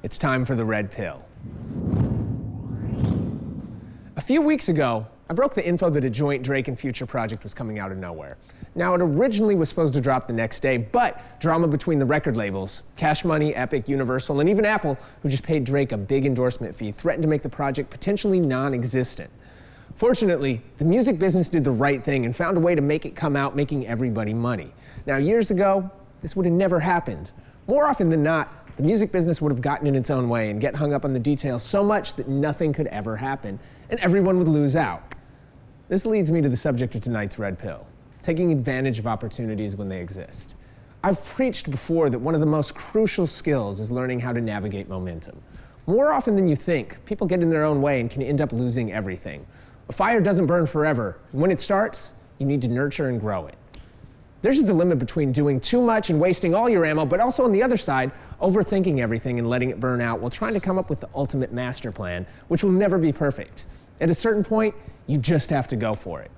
It's time for the red pill. A few weeks ago, I broke the info that a joint Drake and Future project was coming out of nowhere. Now, it originally was supposed to drop the next day, but drama between the record labels, Cash Money, Epic, Universal, and even Apple, who just paid Drake a big endorsement fee, threatened to make the project potentially non-existent. Fortunately, the music business did the right thing and found a way to make it come out, making everybody money. Now, years ago, this would have never happened. More often than not, the music business would have gotten in its own way and get hung up on the details so much that nothing could ever happen, and everyone would lose out. This leads me to the subject of tonight's red pill, taking advantage of opportunities when they exist. I've preached before that one of the most crucial skills is learning how to navigate momentum. More often than you think, people get in their own way and can end up losing everything. A fire doesn't burn forever, and when it starts, you need to nurture and grow it. There's a dilemma between doing too much and wasting all your ammo, but also on the other side, overthinking everything and letting it burn out while trying to come up with the ultimate master plan, which will never be perfect. At a certain point, you just have to go for it.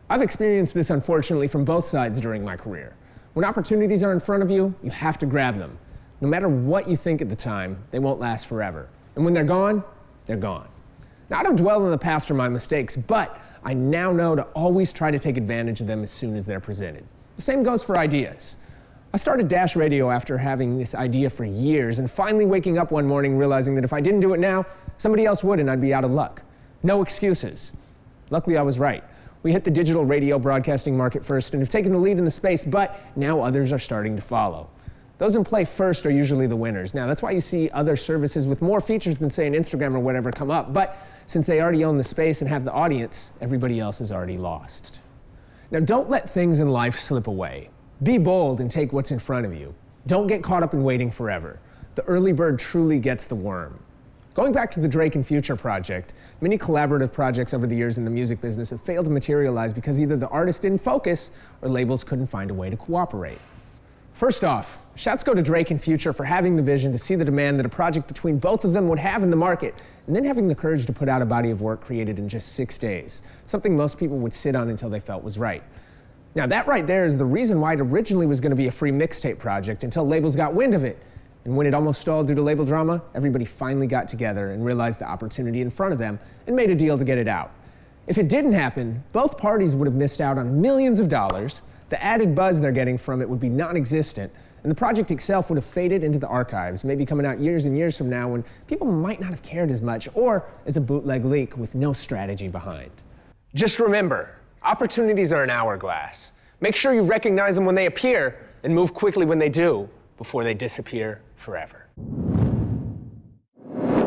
I've experienced this, unfortunately, from both sides during my career. When opportunities are in front of you, you have to grab them. No matter what you think at the time, they won't last forever. And when they're gone, they're gone. Now, I don't dwell on the past or my mistakes, but I now know to always try to take advantage of them as soon as they're presented. The same goes for ideas. I started Dash Radio after having this idea for years and finally waking up one morning realizing that if I didn't do it now, somebody else would and I'd be out of luck. No excuses. Luckily, I was right. We hit the digital radio broadcasting market first and have taken the lead in the space, but now others are starting to follow. Those in play first are usually the winners. Now, that's why you see other services with more features than, say, an Instagram or whatever come up, but since they already own the space and have the audience, everybody else is already lost. Now, don't let things in life slip away. Be bold and take what's in front of you. Don't get caught up in waiting forever. The early bird truly gets the worm. Going back to the Drake and Future project, many collaborative projects over the years in the music business have failed to materialize because either the artist didn't focus or labels couldn't find a way to cooperate. First off, shouts go to Drake and Future for having the vision to see the demand that a project between both of them would have in the market, and then having the courage to put out a body of work created in just 6 days, something most people would sit on until they felt was right. Now, that right there is the reason why it originally was going to be a free mixtape project until labels got wind of it. And when it almost stalled due to label drama, everybody finally got together and realized the opportunity in front of them and made a deal to get it out. If it didn't happen, both parties would have missed out on millions of dollars, the added buzz they're getting from it would be non-existent, and the project itself would have faded into the archives, maybe coming out years and years from now when people might not have cared as much, or as a bootleg leak with no strategy behind. Just remember, opportunities are an hourglass. Make sure you recognize them when they appear and move quickly when they do, before they disappear forever.